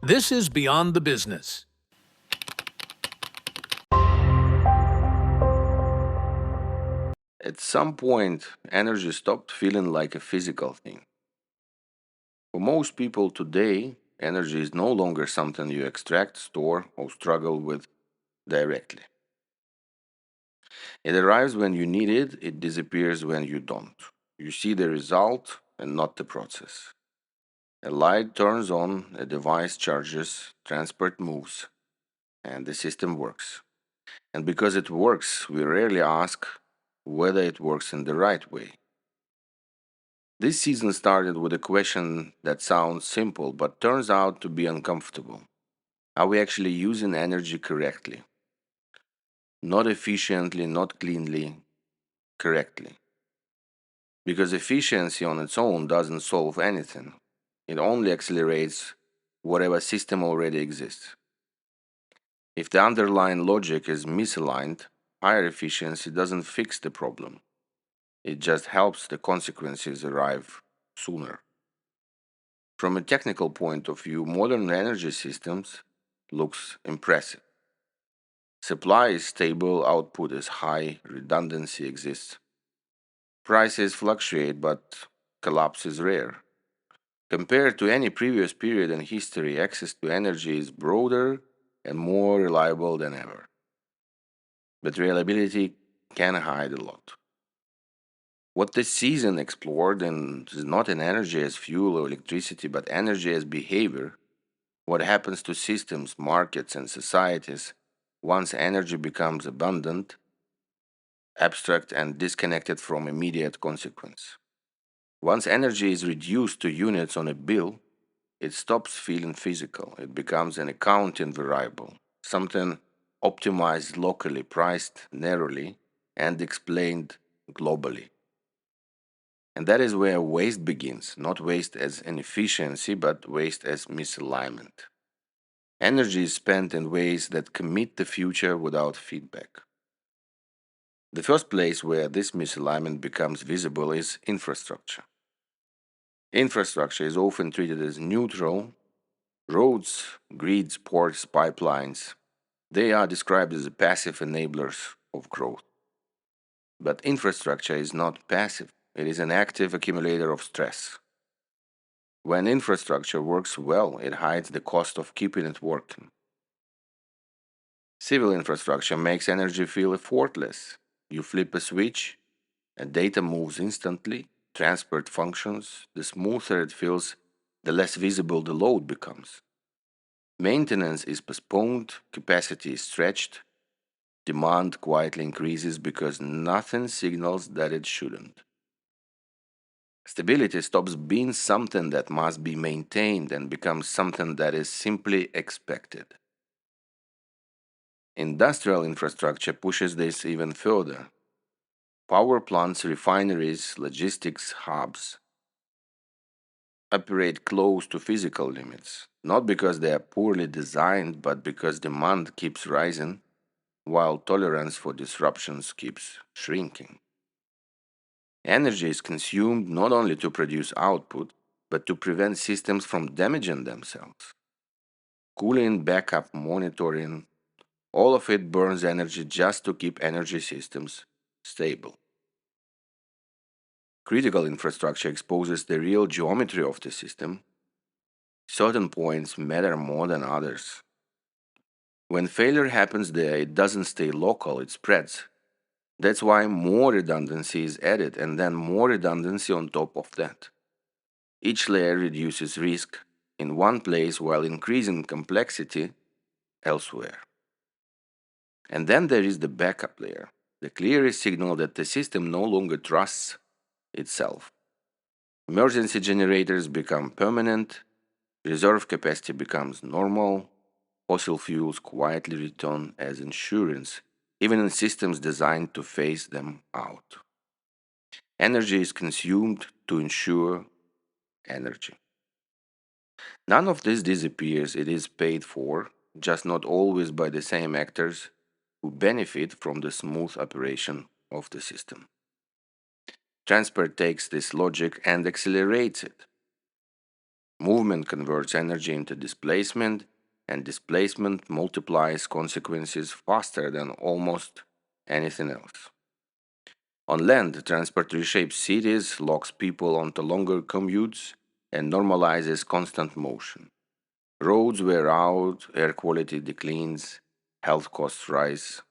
This is Beyond the Business. At some point, energy stopped feeling like a physical thing. For most people today, energy is no longer something you extract, store, or struggle with directly. It arrives when you need it, it disappears when you don't. You see the result and not the process. A light turns on, a device charges, transport moves, and the system works. And because it works, we rarely ask whether it works in the right way. This season started with a question that sounds simple but turns out to be uncomfortable. Are we actually using energy correctly? Not efficiently, not cleanly, correctly. Because efficiency on its own doesn't solve anything, it only accelerates whatever system already exists. If the underlying logic is misaligned, higher efficiency doesn't fix the problem, it just helps the consequences arrive sooner. From a technical point of view, modern energy systems looks impressive. Supply is stable, output is high, redundancy exists. Prices fluctuate, but collapse is rare. Compared to any previous period in history, access to energy is broader and more reliable than ever. But reliability can hide a lot. What this season explored and is not an energy as fuel or electricity, but energy as behavior. What happens to systems, markets, and societies once energy becomes abundant, abstract, and disconnected from immediate consequence? Once energy is reduced to units on a bill, it stops feeling physical. It becomes an accounting variable, something optimized locally, priced narrowly, and explained globally. And that is where waste begins, not waste as inefficiency, but waste as misalignment. Energy is spent in ways that commit the future without feedback. The first place where this misalignment becomes visible is infrastructure. Infrastructure is often treated as neutral. Roads, grids, ports, pipelines, they are described as the passive enablers of growth. But infrastructure is not passive, it is an active accumulator of stress. When infrastructure works well, it hides the cost of keeping it working. Civil infrastructure makes energy feel effortless. You flip a switch, and data moves instantly, transport functions. The smoother it feels, the less visible the load becomes. Maintenance is postponed, capacity is stretched, demand quietly increases because nothing signals that it shouldn't. Stability stops being something that must be maintained and becomes something that is simply expected. Industrial infrastructure pushes this even further. Power plants, refineries, logistics hubs operate close to physical limits, not because they are poorly designed, but because demand keeps rising while tolerance for disruptions keeps shrinking. Energy is consumed not only to produce output, but to prevent systems from damaging themselves. Cooling, backup, monitoring, all of it burns energy just to keep energy systems stable. Critical infrastructure exposes the real geometry of the system. Certain points matter more than others. When failure happens there, it doesn't stay local, it spreads. That's why more redundancy is added and then more redundancy on top of that. Each layer reduces risk in one place while increasing complexity elsewhere. And then there is the backup layer, the clearest signal that the system no longer trusts itself. Emergency generators become permanent, reserve capacity becomes normal, fossil fuels quietly return as insurance, even in systems designed to phase them out. Energy is consumed to ensure energy. None of this disappears, it is paid for, just not always by the same actors who benefit from the smooth operation of the system. Transport takes this logic and accelerates it. Movement converts energy into displacement, and displacement multiplies consequences faster than almost anything else. On land, transport reshapes cities, locks people onto longer commutes, and normalizes constant motion. Roads wear out, air quality declines, health costs rise.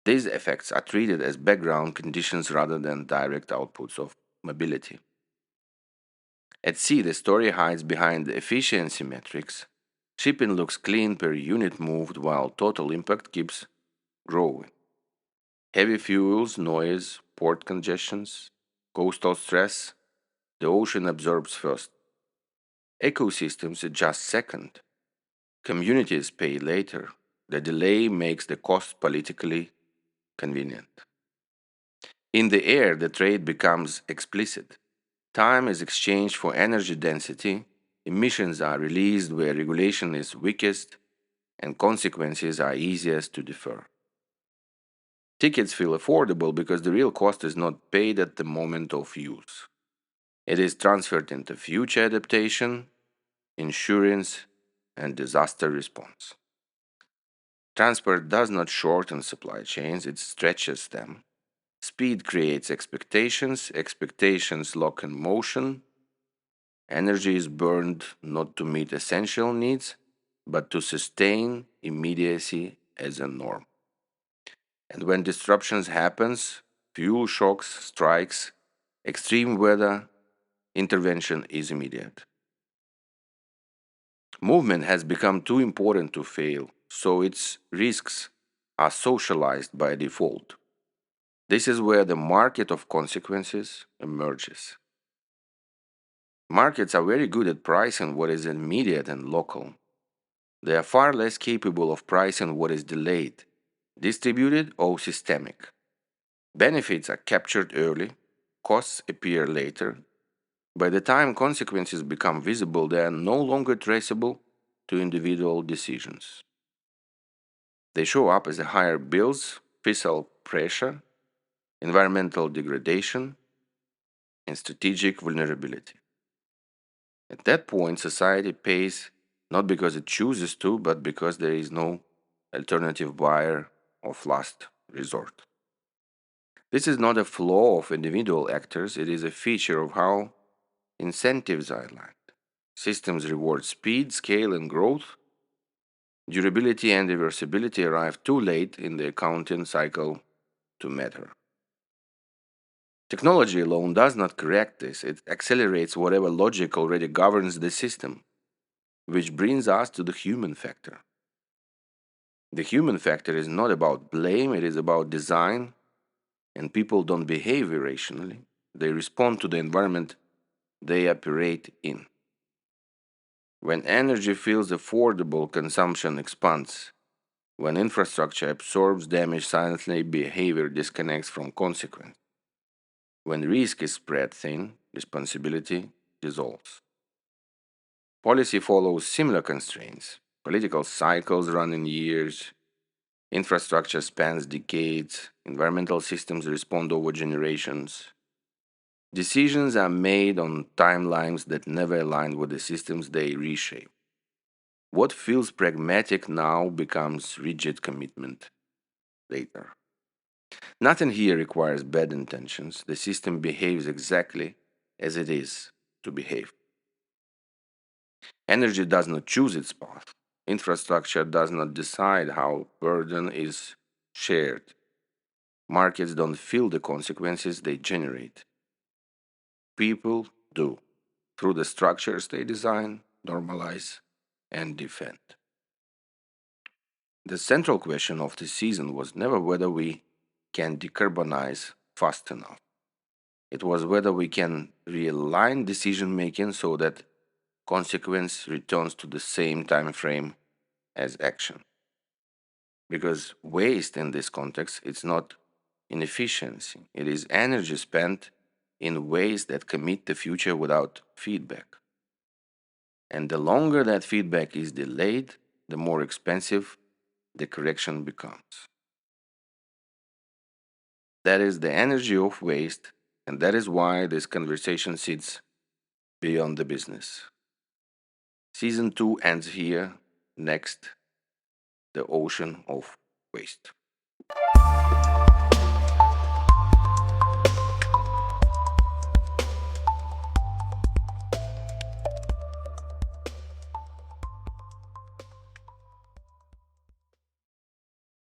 These effects are treated as background conditions rather than direct outputs of mobility. At sea, the story hides behind the efficiency metrics. Shipping looks clean per unit moved while total impact keeps growing. Heavy fuels, noise, port congestions, coastal stress, the ocean absorbs first. Ecosystems adjust second. Communities pay later. The delay makes the cost politically convenient. In the air, the trade becomes explicit. Time is exchanged for energy density, emissions are released where regulation is weakest, and consequences are easiest to defer. Tickets feel affordable because the real cost is not paid at the moment of use. It is transferred into future adaptation, insurance, and disaster response. Transport does not shorten supply chains, it stretches them. Speed creates expectations, expectations lock in motion. Energy is burned not to meet essential needs, but to sustain immediacy as a norm. And when disruptions happens, fuel shocks, strikes, extreme weather, intervention is immediate. Movement has become too important to fail, so its risks are socialized by default. This is where the market of consequences emerges. Markets are very good at pricing what is immediate and local. They are far less capable of pricing what is delayed, distributed, or systemic. Benefits are captured early, costs appear later. By the time consequences become visible, they are no longer traceable to individual decisions. They show up as higher bills, fiscal pressure, environmental degradation, and strategic vulnerability. At that point, society pays not because it chooses to, but because there is no alternative buyer of last resort. This is not a flaw of individual actors, it is a feature of how incentives are aligned. Systems reward speed, scale, and growth. Durability and reversibility arrive too late in the accounting cycle to matter. Technology alone does not correct this, it accelerates whatever logic already governs the system, which brings us to the human factor. The human factor is not about blame, it is about design, and people don't behave irrationally. They respond to the environment they operate in. When energy feels affordable, consumption expands. When infrastructure absorbs damage silently, behavior disconnects from consequence. When risk is spread thin, responsibility dissolves. Policy follows similar constraints. Political cycles run in years, infrastructure spans decades, environmental systems respond over generations. Decisions are made on timelines that never align with the systems they reshape. What feels pragmatic now becomes rigid commitment later. Nothing here requires bad intentions. The system behaves exactly as it is to behave. Energy does not choose its path. Infrastructure does not decide how burden is shared. Markets don't feel the consequences they generate. People do, through the structures they design, normalize, and defend. The central question of this season was never whether we can decarbonize fast enough. It was whether we can realign decision making so that consequence returns to the same time frame as action. Because waste in this context it's not inefficiency, it is energy spent in ways that commit the future without feedback. And the longer that feedback is delayed, the more expensive the correction becomes. That is the energy of waste, and that is why this conversation sits beyond the business. Season 2 ends here. Next, the ocean of waste.